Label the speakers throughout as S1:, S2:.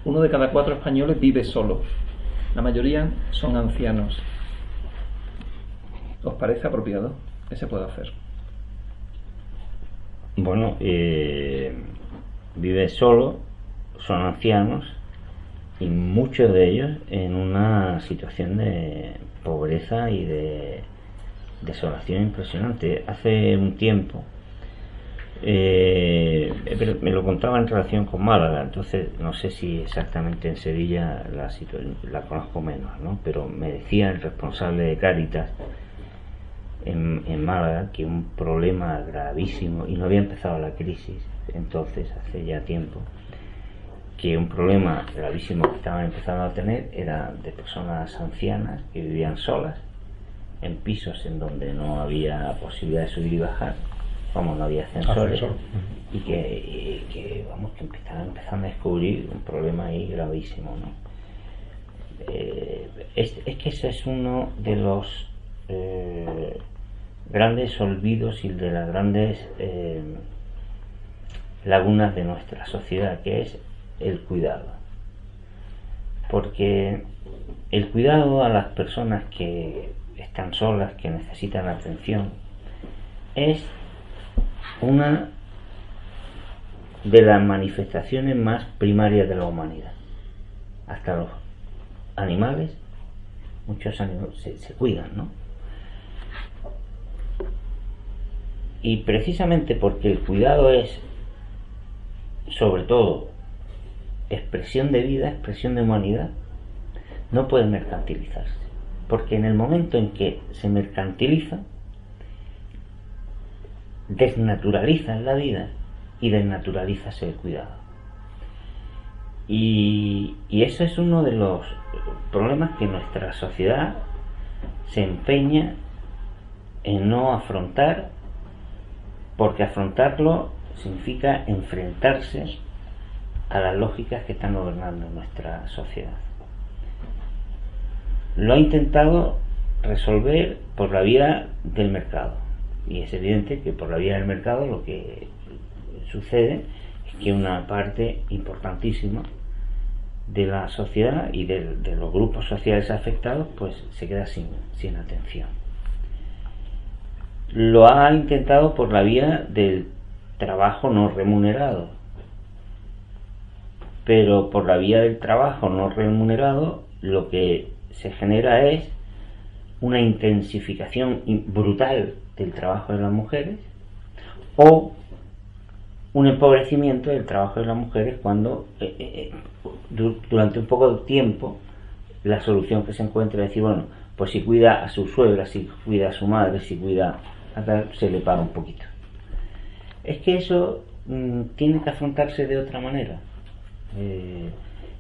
S1: 1 de cada 4 españoles vive solo. La mayoría son ancianos. ¿Os parece apropiado? ¿Qué se puede hacer?
S2: Bueno, vive solo, son ancianos y muchos de ellos en una situación de pobreza y de desolación impresionante. Hace un tiempo me lo contaba en relación con Málaga, entonces no sé si exactamente en Sevilla la conozco menos, ¿no? Pero me decía el responsable de Cáritas en Málaga que un problema gravísimo, y no había empezado la crisis entonces, hace ya tiempo, que un problema gravísimo que estaban empezando a tener era de personas ancianas que vivían solas en pisos en donde no había posibilidad de subir y bajar, no había ascensores, y que estaban empezando a descubrir un problema ahí gravísimo, ¿no? Es que ese es uno de los grandes olvidos y de las grandes lagunas de nuestra sociedad, que es el cuidado. Porque el cuidado a las personas que están solas, que necesitan atención, es una de las manifestaciones más primarias de la humanidad. Hasta los animales, muchos animales se cuidan, ¿no? Y precisamente porque el cuidado es, sobre todo, expresión de vida, expresión de humanidad, no puede mercantilizarse. Porque en el momento en que se mercantiliza, desnaturaliza la vida y desnaturaliza el cuidado. Y eso es uno de los problemas que nuestra sociedad se empeña en no afrontar, porque afrontarlo significa enfrentarse a las lógicas que están gobernando nuestra sociedad. Lo ha intentado resolver por la vía del mercado, y es evidente que por la vía del mercado lo que sucede es que una parte importantísima de la sociedad y de los grupos sociales afectados pues se queda sin atención. Lo ha intentado por la vía del trabajo no remunerado, pero por la vía del trabajo no remunerado lo que se genera es una intensificación brutal del trabajo de las mujeres, o un empobrecimiento del trabajo de las mujeres cuando durante un poco de tiempo la solución que se encuentra es decir, bueno, pues si cuida a su suegra, si cuida a su madre, si cuida a tal, se le paga un poquito. Es que eso tiene que afrontarse de otra manera,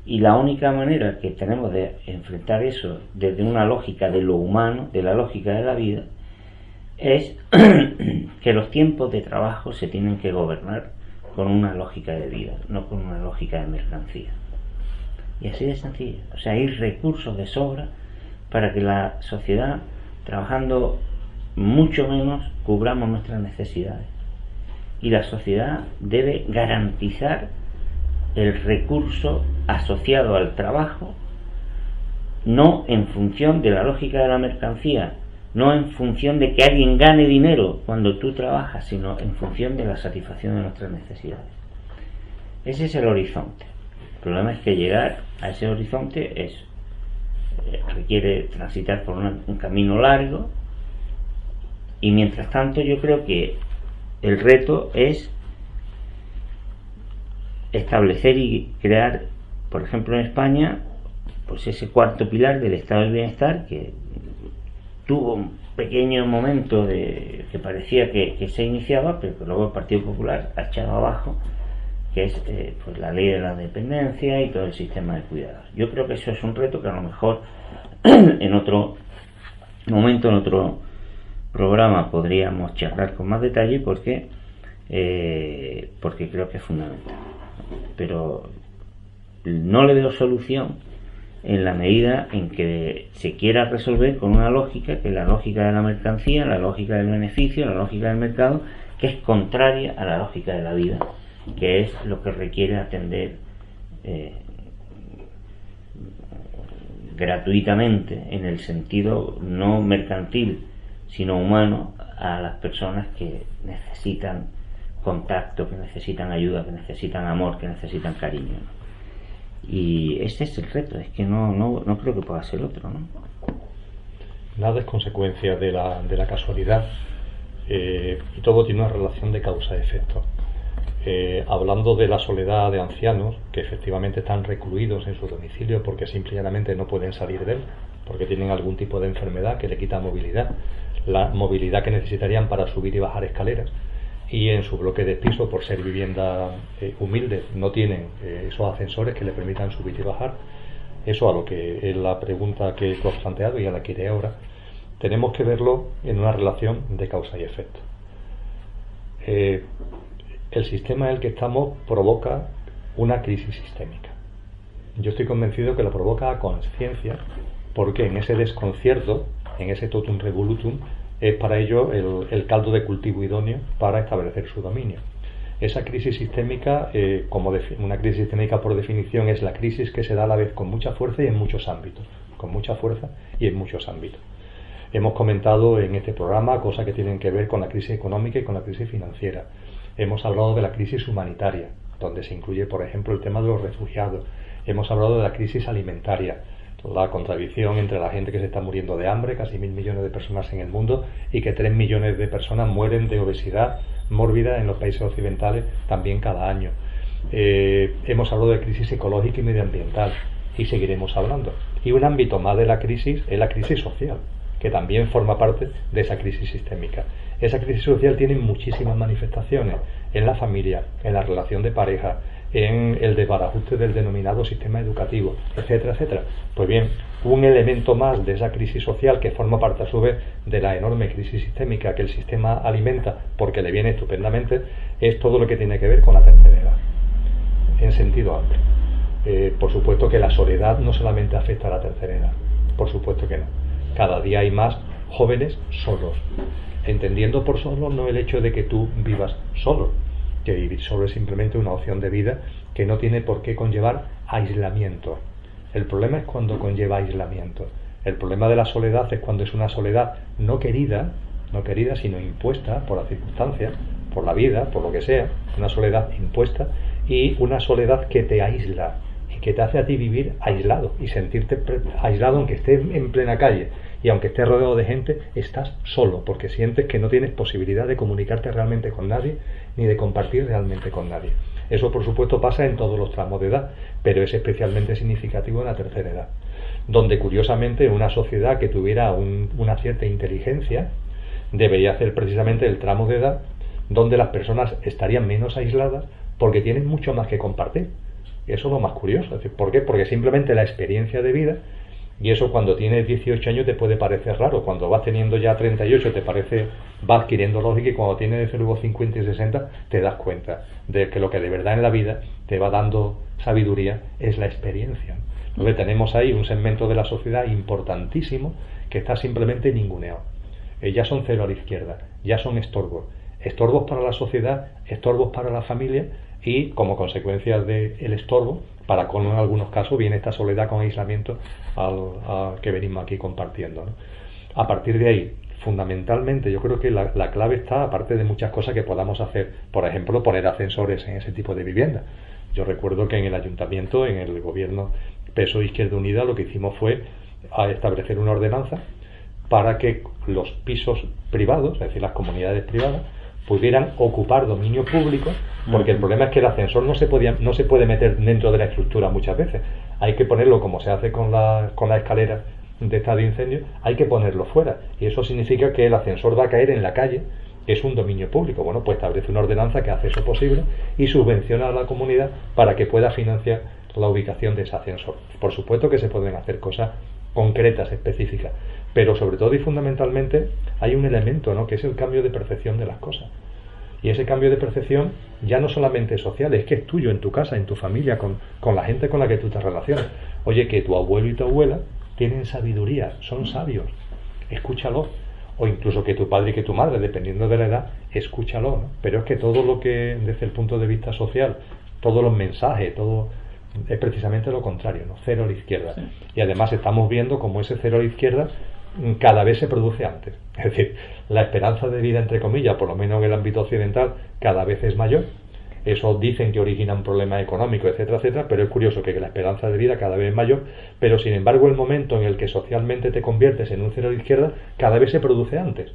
S2: y la única manera que tenemos de enfrentar eso desde una lógica de lo humano, de la lógica de la vida, es que los tiempos de trabajo se tienen que gobernar con una lógica de vida, no con una lógica de mercancía. Y así de sencillo. O sea, hay recursos de sobra para que la sociedad, trabajando mucho menos, cubramos nuestras necesidades. Y la sociedad debe garantizar el recurso asociado al trabajo, no en función de la lógica de la mercancía, no en función de que alguien gane dinero cuando tú trabajas, sino en función de la satisfacción de nuestras necesidades. Ese es el horizonte. El problema es que llegar a ese horizonte requiere transitar por un camino largo, y mientras tanto yo creo que el reto es establecer y crear, por ejemplo en España, pues ese cuarto pilar del estado del bienestar, que tuvo un pequeño momento que parecía que se iniciaba, pero que luego el Partido Popular ha echado abajo, que es pues la ley de la dependencia y todo el sistema de cuidados. Yo creo que eso es un reto que a lo mejor en otro momento, en otro programa podríamos charlar con más detalle, porque creo que es fundamental. Pero no le veo solución en la medida en que se quiera resolver con una lógica que es la lógica de la mercancía, la lógica del beneficio, la lógica del mercado, que es contraria a la lógica de la vida, que es lo que requiere atender gratuitamente, en el sentido no mercantil sino humano, a las personas que necesitan contacto, que necesitan ayuda, que necesitan amor, que necesitan cariño, ¿no? Y este es el reto, es que no creo que pueda ser otro, ¿no?
S3: Nada es consecuencia de la casualidad, y todo tiene una relación de causa-efecto. Hablando de la soledad de ancianos que efectivamente están recluidos en su domicilio porque simple y llanamente no pueden salir de él, porque tienen algún tipo de enfermedad que le quita movilidad, la movilidad que necesitarían para subir y bajar escaleras, y en su bloque de piso, por ser vivienda humilde, no tienen esos ascensores que le permitan subir y bajar. Eso a lo que es la pregunta que tú has planteado y a la que iré ahora, tenemos que verlo en una relación de causa y efecto. El sistema en el que estamos provoca una crisis sistémica. Yo estoy convencido que lo provoca a conciencia, porque en ese desconcierto, en ese totum revolutum, es para ello el caldo de cultivo idóneo para establecer su dominio. Esa crisis sistémica, una crisis sistémica por definición, es la crisis que se da a la vez con mucha fuerza y en muchos ámbitos. Con mucha fuerza y en muchos ámbitos. Hemos comentado en este programa cosas que tienen que ver con la crisis económica y con la crisis financiera. Hemos hablado de la crisis humanitaria, donde se incluye, por ejemplo, el tema de los refugiados. Hemos hablado de la crisis alimentaria, la contradicción entre la gente que se está muriendo de hambre, casi 1.000 millones de personas en el mundo, y que 3 millones de personas mueren de obesidad mórbida en los países occidentales también cada año. Hemos hablado de crisis ecológica y medioambiental, y seguiremos hablando. Y un ámbito más de la crisis es la crisis social, que también forma parte de esa crisis sistémica. Esa crisis social tiene muchísimas manifestaciones en la familia, en la relación de pareja, en el desbarajuste del denominado sistema educativo, etcétera, etcétera. Pues bien, un elemento más de esa crisis social, que forma parte a su vez de la enorme crisis sistémica que el sistema alimenta porque le viene estupendamente, es todo lo que tiene que ver con la tercera edad, en sentido amplio. Por supuesto que la soledad no solamente afecta a la tercera edad, por supuesto que no. Cada día hay más jóvenes solos, entendiendo por solo no el hecho de que tú vivas solo, que vivir solo es simplemente una opción de vida que no tiene por qué conllevar aislamiento. El problema es cuando conlleva aislamiento. El problema de la soledad es cuando es una soledad no querida, sino impuesta por las circunstancias, por la vida, por lo que sea, una soledad impuesta, y una soledad que te aísla y que te hace a ti vivir aislado y sentirte aislado aunque estés en plena calle. Y aunque estés rodeado de gente, estás solo, porque sientes que no tienes posibilidad de comunicarte realmente con nadie, ni de compartir realmente con nadie. Eso, por supuesto, pasa en todos los tramos de edad, pero es especialmente significativo en la tercera edad, donde, curiosamente, una sociedad que tuviera una cierta inteligencia debería ser precisamente el tramo de edad donde las personas estarían menos aisladas porque tienen mucho más que compartir. Eso es lo más curioso. ¿Por qué? Porque simplemente la experiencia de vida. Y eso cuando tienes 18 años te puede parecer raro, cuando vas teniendo ya 38 va adquiriendo lógica, y cuando tienes desde luego 50 y 60 te das cuenta de que lo que de verdad en la vida te va dando sabiduría es la experiencia. Entonces tenemos ahí un segmento de la sociedad importantísimo que está simplemente ninguneado. Ya son cero a la izquierda, ya son estorbos para la sociedad, estorbos para la familia, y como consecuencia del estorbo, para con en algunos casos viene esta soledad con aislamiento que venimos aquí compartiendo, ¿no? A partir de ahí, fundamentalmente, yo creo que la clave está, aparte de muchas cosas que podamos hacer, por ejemplo, poner ascensores en ese tipo de vivienda. Yo recuerdo que en el ayuntamiento, en el gobierno PSOE Izquierda Unida, lo que hicimos fue establecer una ordenanza para que los pisos privados, es decir, las comunidades privadas, pudieran ocupar dominio público, porque el problema es que el ascensor no se puede meter dentro de la estructura muchas veces. Hay que ponerlo, como se hace con la escalera de estado de incendio, hay que ponerlo fuera, y eso significa que el ascensor va a caer en la calle, que es un dominio público. Bueno, pues establece una ordenanza que hace eso posible y subvenciona a la comunidad para que pueda financiar la ubicación de ese ascensor. Por supuesto que se pueden hacer cosas concretas, específicas, pero sobre todo y fundamentalmente hay un elemento, ¿no?, que es el cambio de percepción de las cosas. Y ese cambio de percepción ya no solamente es social, es que es tuyo, en tu casa, en tu familia, con la gente con la que tú te relacionas. Oye, que tu abuelo y tu abuela tienen sabiduría, son sabios, escúchalo. O incluso que tu padre y que tu madre, dependiendo de la edad, escúchalo, ¿no? Pero es que todo lo que, desde el punto de vista social, todos los mensajes, todo es precisamente lo contrario, ¿no? Cero a la izquierda.
S1: Sí.
S3: Y además estamos viendo cómo ese cero a la izquierda cada vez se produce antes. Es decir, la esperanza de vida, entre comillas, por lo menos en el ámbito occidental, cada vez es mayor. Eso dicen que origina un problema económico, etcétera, etcétera, pero es curioso que la esperanza de vida cada vez es mayor, pero sin embargo el momento en el que socialmente te conviertes en un cero a la izquierda cada vez se produce antes.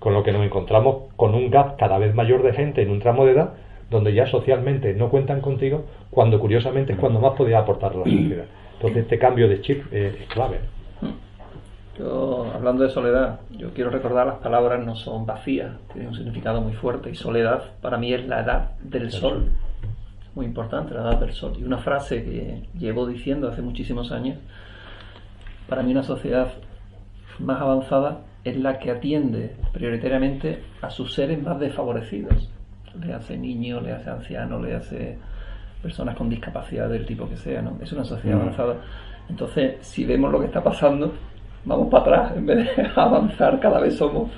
S3: Con lo que nos encontramos con un gap cada vez mayor de gente en un tramo de edad donde ya socialmente no cuentan contigo, cuando curiosamente es cuando más podías aportar a la sociedad. Entonces este cambio de chip es clave.
S1: Yo, hablando de soledad, yo quiero recordar las palabras no son vacías, tienen un significado muy fuerte, y soledad para mí es la edad del sol. Muy importante, la edad del sol. Y una frase que llevo diciendo hace muchísimos años: para mí una sociedad más avanzada es la que atiende prioritariamente a sus seres más desfavorecidos. Le hace niños, le hace ancianos, le hace personas con discapacidad del tipo que sea, ¿no? Es una sociedad avanzada. Entonces, si vemos lo que está pasando, vamos para atrás en vez de avanzar, cada vez somos.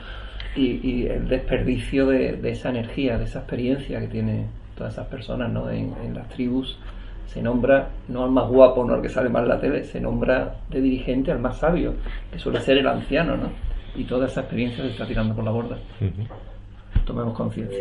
S1: Y el desperdicio de esa energía, de esa experiencia que tienen todas esas personas, ¿no? En las tribus se nombra no al más guapo, no al que sale más en la tele, se nombra de dirigente al más sabio, que suele ser el anciano, ¿no? Y toda esa experiencia se está tirando por la borda. Tomemos conciencia.